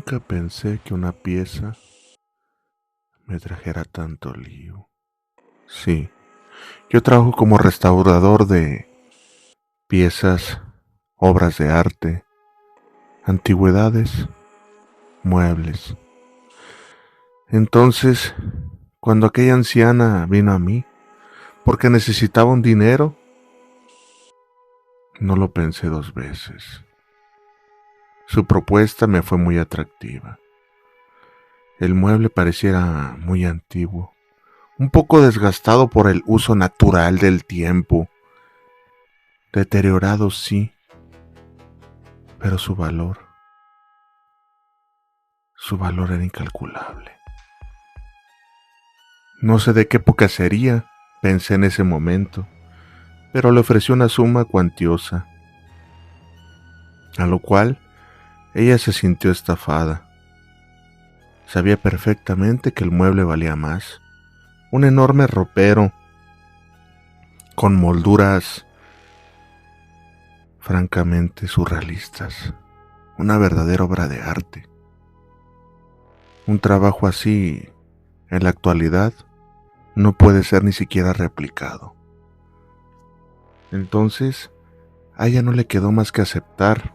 Nunca pensé que una pieza me trajera tanto lío. Sí, yo trabajo como restaurador de piezas, obras de arte, antigüedades, muebles. Entonces, cuando aquella anciana vino a mí porque necesitaba un dinero, no lo pensé dos veces. Su propuesta me fue muy atractiva. El mueble pareciera muy antiguo, un poco desgastado por el uso natural del tiempo. Deteriorado sí, pero su valor era incalculable. No sé de qué época sería, pensé en ese momento, pero le ofrecí una suma cuantiosa, a lo cual ella se sintió estafada. Sabía perfectamente que el mueble valía más, un enorme ropero con molduras francamente surrealistas, una verdadera obra de arte. Un trabajo así, en la actualidad, no puede ser ni siquiera replicado. Entonces, a ella no le quedó más que aceptar,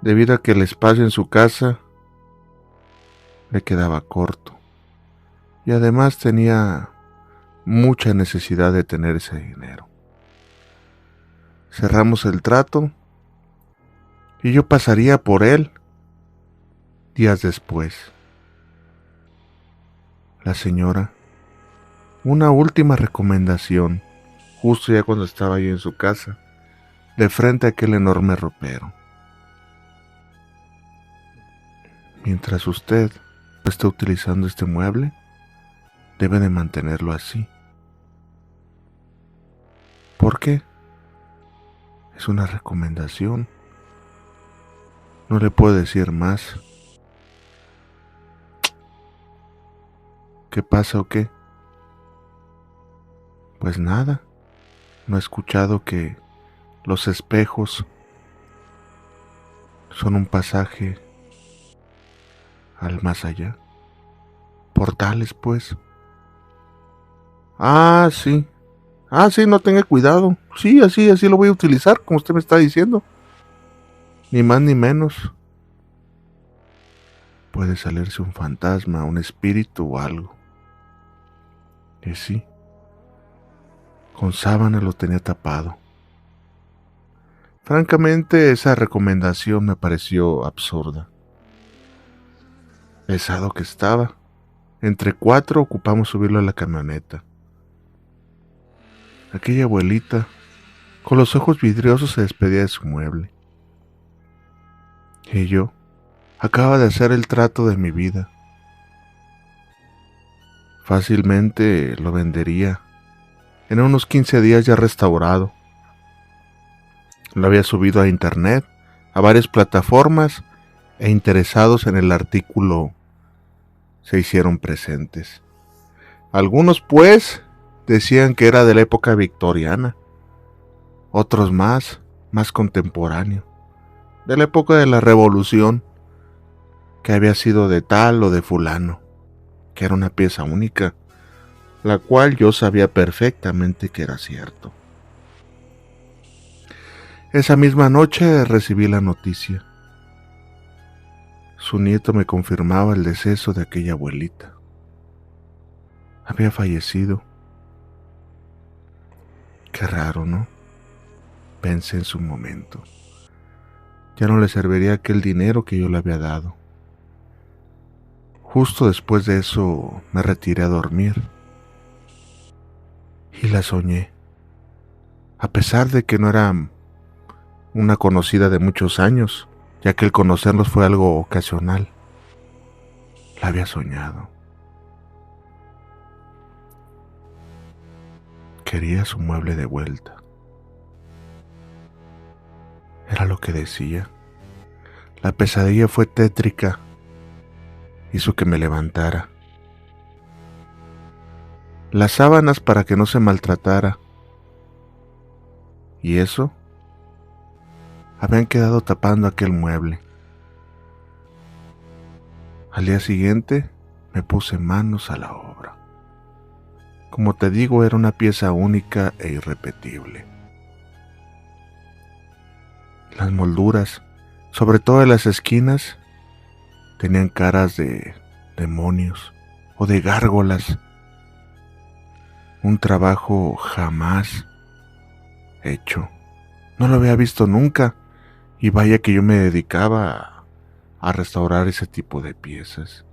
debido a que el espacio en su casa le quedaba corto, y además tenía mucha necesidad de tener ese dinero. Cerramos el trato y yo pasaría por él días después. La señora, una última recomendación, justo ya cuando estaba yo en su casa, de frente a aquel enorme ropero. Mientras usted esté utilizando este mueble, debe de mantenerlo así. ¿Por qué? Es una recomendación. No le puedo decir más. ¿Qué pasa o qué? Pues nada. No he escuchado que los espejos son un pasaje al más allá. Portales, pues. Ah, sí. Ah, sí, no tenga cuidado. Sí, así lo voy a utilizar, como usted me está diciendo. Ni más ni menos. Puede salirse un fantasma, un espíritu o algo. Y sí, con sábana lo tenía tapado. Francamente, esa recomendación me pareció absurda. Pesado que estaba. Entre cuatro ocupamos subirlo a la camioneta. Aquella abuelita, con los ojos vidriosos, se despedía de su mueble. Y yo, acaba de hacer el trato de mi vida. Fácilmente lo vendería. En unos 15 días ya restaurado. Lo había subido a internet, a varias plataformas, e interesados en el artículo se hicieron presentes. Algunos, pues, decían que era de la época victoriana. Otros más contemporáneo, de la época de la Revolución, que había sido de tal o de fulano, que era una pieza única, la cual yo sabía perfectamente que era cierto. Esa misma noche recibí la noticia. Su nieto me confirmaba el deceso de aquella abuelita. Había fallecido. Qué raro, ¿no? Pensé en su momento. Ya no le serviría aquel dinero que yo le había dado. Justo después de eso me retiré a dormir. Y la soñé. A pesar de que no era una conocida de muchos años, ya que el conocernos fue algo ocasional, la había soñado. Quería su mueble de vuelta. Era lo que decía. La pesadilla fue tétrica. Hizo que me levantara. Las sábanas para que no se maltratara. Y eso habían quedado tapando aquel mueble. Al día siguiente me puse manos a la obra. Como te digo, era una pieza única e irrepetible. Las molduras, sobre todo en las esquinas, tenían caras de demonios o de gárgolas. Un trabajo jamás hecho. No lo había visto nunca, y vaya que yo me dedicaba a restaurar ese tipo de piezas.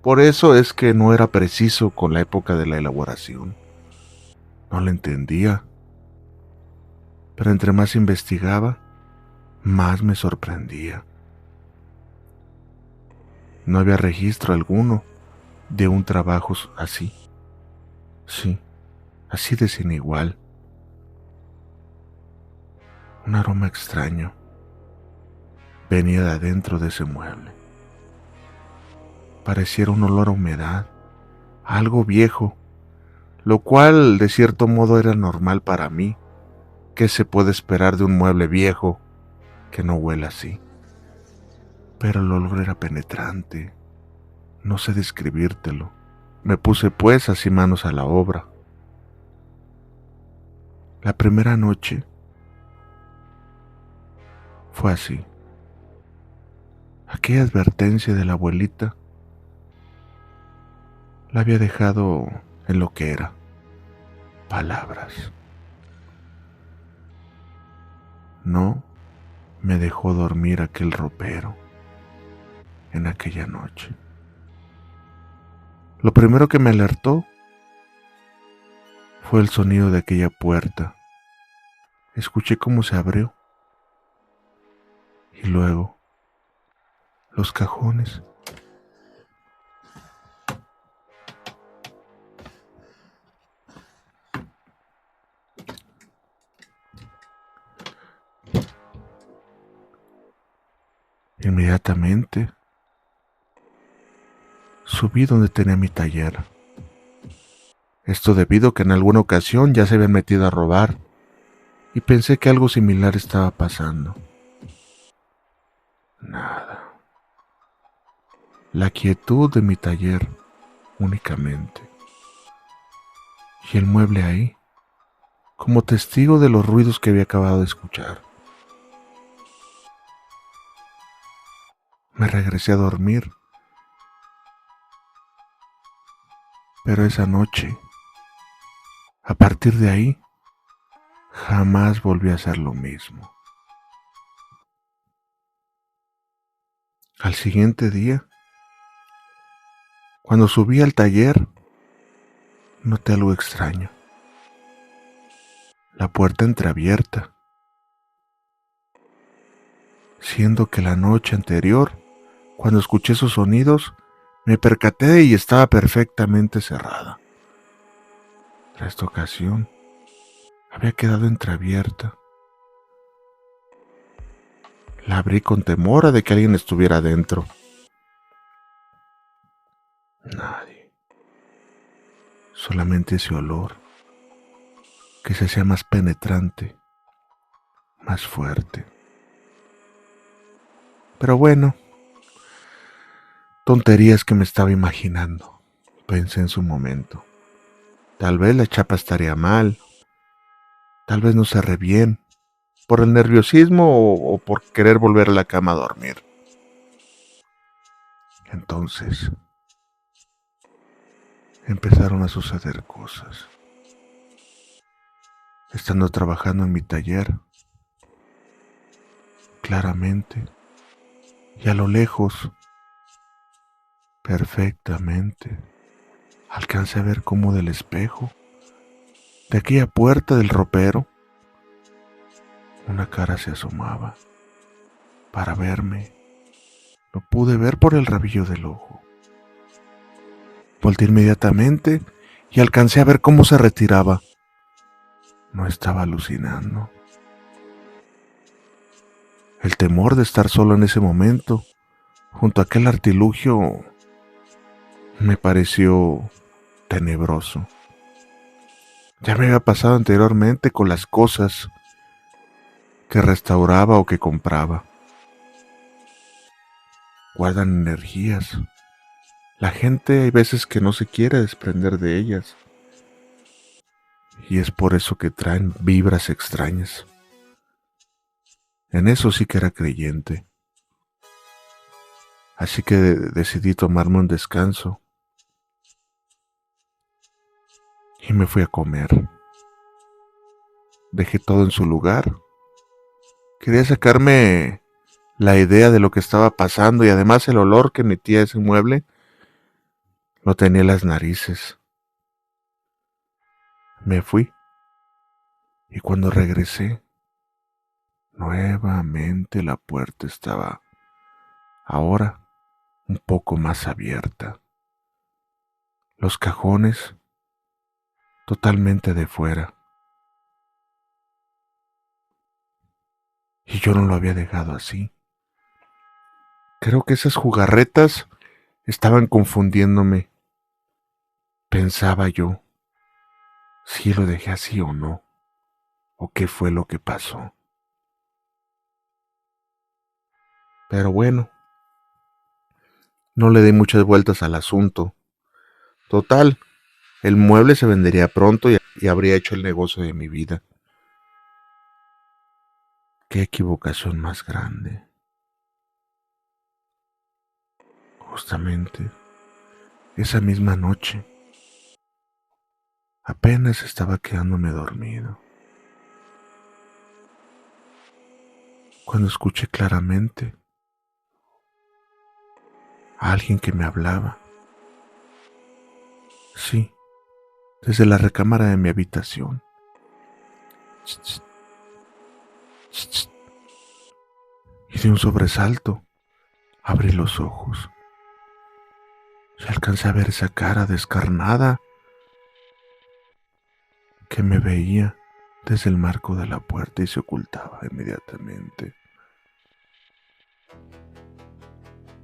Por eso es que no era preciso con la época de la elaboración. No lo entendía. Pero entre más investigaba, más me sorprendía. No había registro alguno de un trabajo así. Sí, así de sin igual. Un aroma extraño venía de adentro de ese mueble. Pareciera un olor a humedad, a algo viejo, lo cual de cierto modo era normal para mí. ¿Qué se puede esperar de un mueble viejo que no huela así? Pero el olor era penetrante, no sé describírtelo. Me puse pues así manos a la obra. La primera noche fue así. Aquella advertencia de la abuelita la había dejado en lo que era, palabras. No me dejó dormir aquel ropero en aquella noche. Lo primero que me alertó fue el sonido de aquella puerta. Escuché cómo se abrió y luego los cajones. Inmediatamente subí donde tenía mi taller. Esto debido a que en alguna ocasión ya se habían metido a robar y pensé que algo similar estaba pasando. Nada. La quietud de mi taller únicamente. Y el mueble ahí, como testigo de los ruidos que había acabado de escuchar. Me regresé a dormir, pero esa noche, a partir de ahí, jamás volví a hacer lo mismo. Al siguiente día, cuando subí al taller, noté algo extraño. La puerta entreabierta, siendo que la noche anterior, cuando escuché esos sonidos, me percaté y estaba perfectamente cerrada. Pero esta ocasión había quedado entreabierta. La abrí con temor a de que alguien estuviera dentro. Nadie. Solamente ese olor que se hacía más penetrante, más fuerte. Pero bueno, tonterías que me estaba imaginando, pensé en su momento. Tal vez la chapa estaría mal, tal vez no cerré bien, por el nerviosismo o por querer volver a la cama a dormir. Entonces, empezaron a suceder cosas. Estando trabajando en mi taller, claramente, y a lo lejos, perfectamente, alcancé a ver cómo del espejo, de aquella puerta del ropero, una cara se asomaba para verme. Lo pude ver por el rabillo del ojo. Volté inmediatamente y alcancé a ver cómo se retiraba. No estaba alucinando. El temor de estar solo en ese momento, junto a aquel artilugio, me pareció tenebroso. Ya me había pasado anteriormente con las cosas que restauraba o que compraba. Guardan energías, La gente hay veces que no se quiere desprender de ellas. Y es por eso que traen vibras extrañas. En eso sí que era creyente. Así que decidí tomarme un descanso. Y me fui a comer. Dejé todo en su lugar. Quería sacarme la idea de lo que estaba pasando y además el olor que emitía ese mueble lo tenía en las narices. Me fui y cuando regresé, nuevamente la puerta estaba ahora un poco más abierta. Los cajones totalmente de fuera. Y yo no lo había dejado así. Creo que esas jugarretas estaban confundiéndome. Pensaba yo si lo dejé así o no, o qué fue lo que pasó. Pero bueno, no le di muchas vueltas al asunto. Total, el mueble se vendería pronto y habría hecho el negocio de mi vida. Qué equivocación más grande. Justamente, esa misma noche, apenas estaba quedándome dormido, cuando escuché claramente a alguien que me hablaba. Sí, desde la recámara de mi habitación. Y de un sobresalto, abrí los ojos. Y alcancé a ver esa cara descarnada que me veía desde el marco de la puerta y se ocultaba inmediatamente.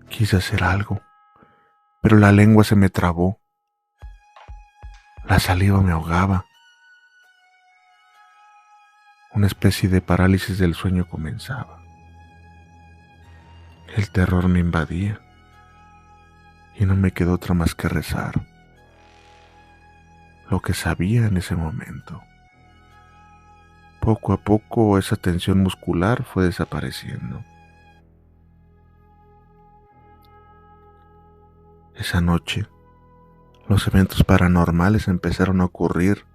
Quise hacer algo, pero la lengua se me trabó. La saliva me ahogaba. Una especie de parálisis del sueño comenzaba. El terror me invadía y no me quedó otra más que rezar lo que sabía en ese momento. Poco a poco esa tensión muscular fue desapareciendo. Esa noche, los eventos paranormales empezaron a ocurrir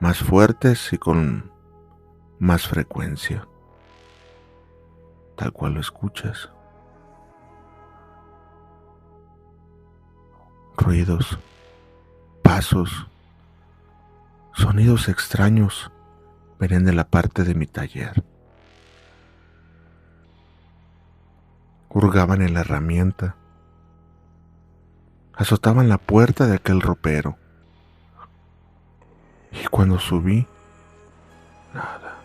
más fuertes y con más frecuencia, tal cual lo escuchas. Ruidos, pasos, sonidos extraños venían de la parte de mi taller. Hurgaban en la herramienta, azotaban la puerta de aquel ropero. Y cuando subí, nada.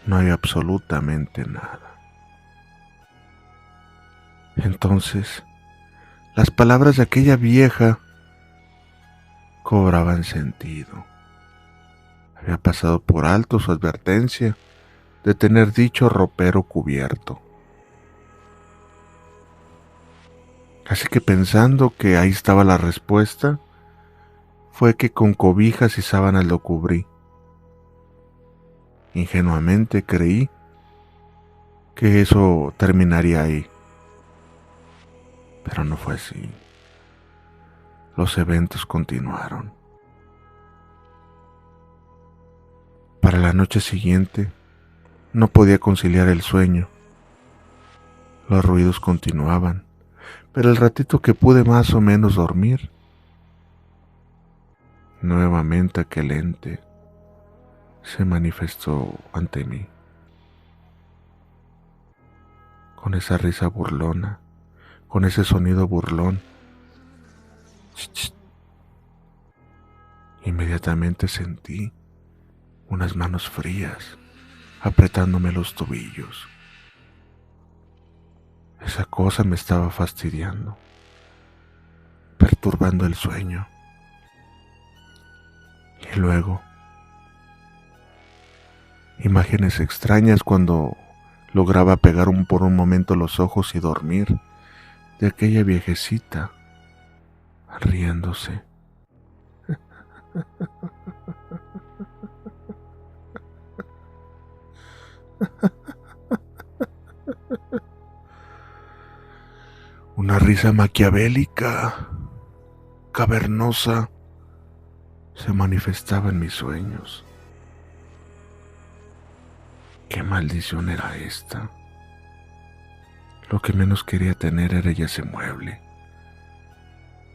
No había absolutamente nada. Entonces, las palabras de aquella vieja cobraban sentido. Había pasado por alto su advertencia de tener dicho ropero cubierto. Así que pensando que ahí estaba la respuesta, fue que con cobijas y sábanas lo cubrí. Ingenuamente creí que eso terminaría ahí. Pero no fue así. Los eventos continuaron. Para la noche siguiente, no podía conciliar el sueño. Los ruidos continuaban, pero el ratito que pude más o menos dormir, nuevamente aquel ente se manifestó ante mí, con esa risa burlona, con ese sonido burlón. Ch, ch. Inmediatamente sentí unas manos frías apretándome los tobillos. Esa cosa me estaba fastidiando, perturbando el sueño. Y luego, imágenes extrañas cuando lograba pegar por un momento los ojos y dormir. de aquella viejecita riéndose. Una risa maquiavélica, cavernosa, se manifestaba en mis sueños. ¿Qué maldición era esta? Lo que menos quería tener era ya ese mueble.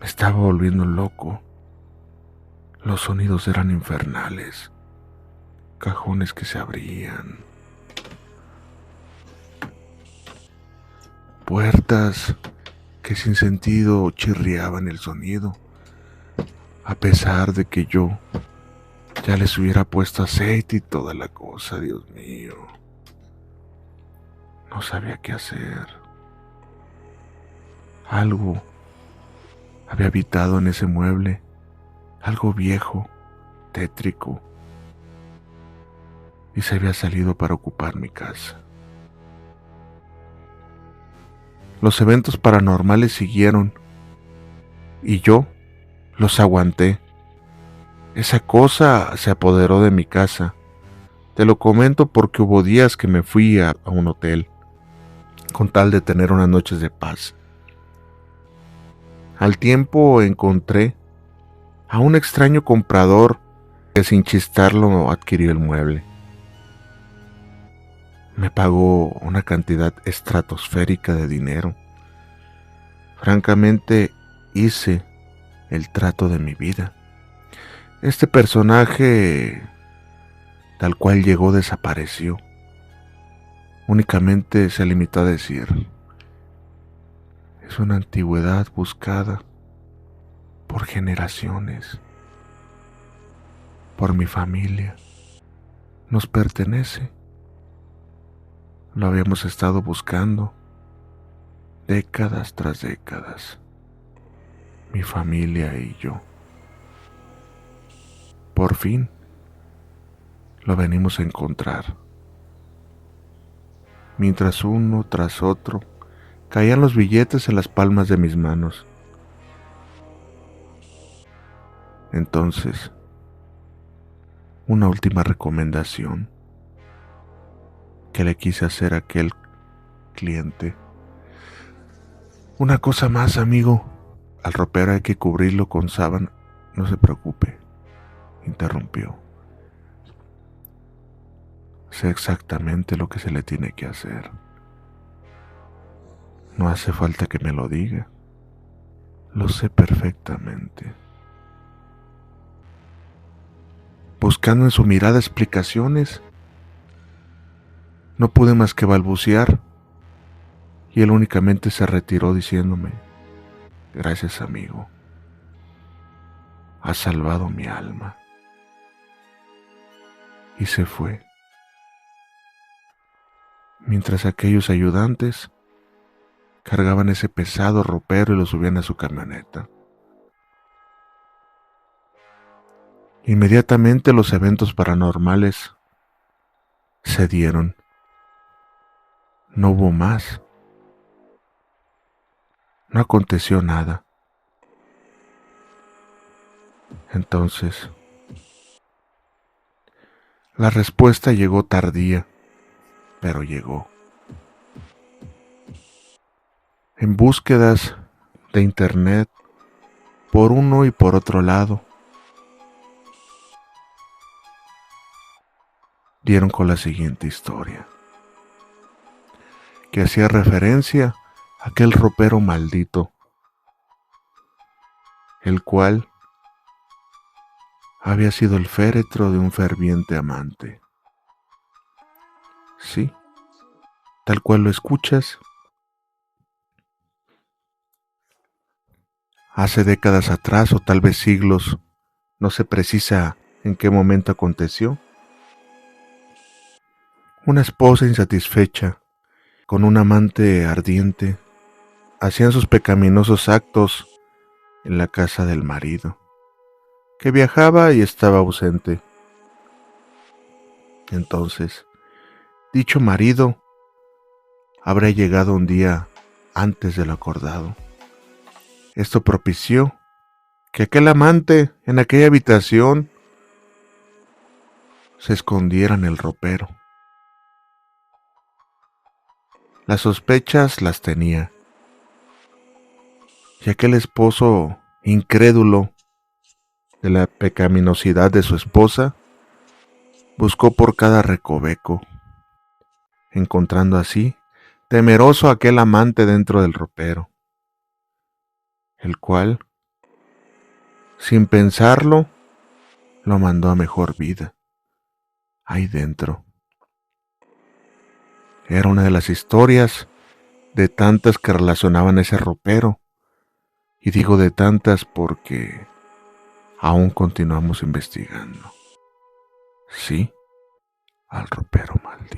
Me estaba volviendo loco. Los sonidos eran infernales. Cajones que se abrían. Puertas que sin sentido chirriaban el sonido. A pesar de que yo ya les hubiera puesto aceite y toda la cosa, Dios mío. No sabía qué hacer. Algo había habitado en ese mueble, algo viejo, tétrico, y se había salido para ocupar mi casa. Los eventos paranormales siguieron, y yo los aguanté. Esa cosa se apoderó de mi casa. Te lo comento porque hubo días que me fui a un hotel, con tal de tener unas noches de paz. Al tiempo encontré a un extraño comprador que sin chistarlo adquirió el mueble. Me pagó una cantidad estratosférica de dinero. Francamente, hice el trato de mi vida. Este personaje, tal cual llegó, desapareció. Únicamente se limitó a decir: es una antigüedad buscada por generaciones, por mi familia. Nos pertenece. Lo habíamos estado buscando décadas tras décadas, mi familia y yo. Por fin lo venimos a encontrar. Mientras uno tras otro caían los billetes en las palmas de mis manos. Entonces, una última recomendación que le quise hacer a aquel cliente. Una cosa más, amigo. Al ropero hay que cubrirlo con sábana. No se preocupe, interrumpió. Sé exactamente lo que se le tiene que hacer. No hace falta que me lo diga. Lo sé perfectamente. Buscando en su mirada explicaciones, no pude más que balbucear, y él únicamente se retiró diciéndome: gracias, amigo. Has salvado mi alma. Y se fue. Mientras aquellos ayudantes cargaban ese pesado ropero y lo subían a su camioneta. Inmediatamente los eventos paranormales se dieron. No hubo más. No aconteció nada. Entonces, la respuesta llegó tardía, pero llegó. En búsquedas de internet, por uno y por otro lado, dieron con la siguiente historia, que hacía referencia a aquel ropero maldito, el cual había sido el féretro de un ferviente amante. Sí, tal cual lo escuchas. Hace décadas atrás, o tal vez siglos, no se precisa en qué momento aconteció, una esposa insatisfecha con un amante ardiente hacían sus pecaminosos actos en la casa del marido, que viajaba y estaba ausente. Entonces, dicho marido habría llegado un día antes de lo acordado. Esto propició que aquel amante en aquella habitación se escondiera en el ropero. Las sospechas las tenía, y aquel esposo incrédulo de la pecaminosidad de su esposa buscó por cada recoveco, encontrando así temeroso a aquel amante dentro del ropero, el cual, sin pensarlo, lo mandó a mejor vida. Ahí dentro. Era una de las historias de tantas que relacionaban ese ropero. Y digo de tantas porque aún continuamos investigando. Sí, al ropero maldito.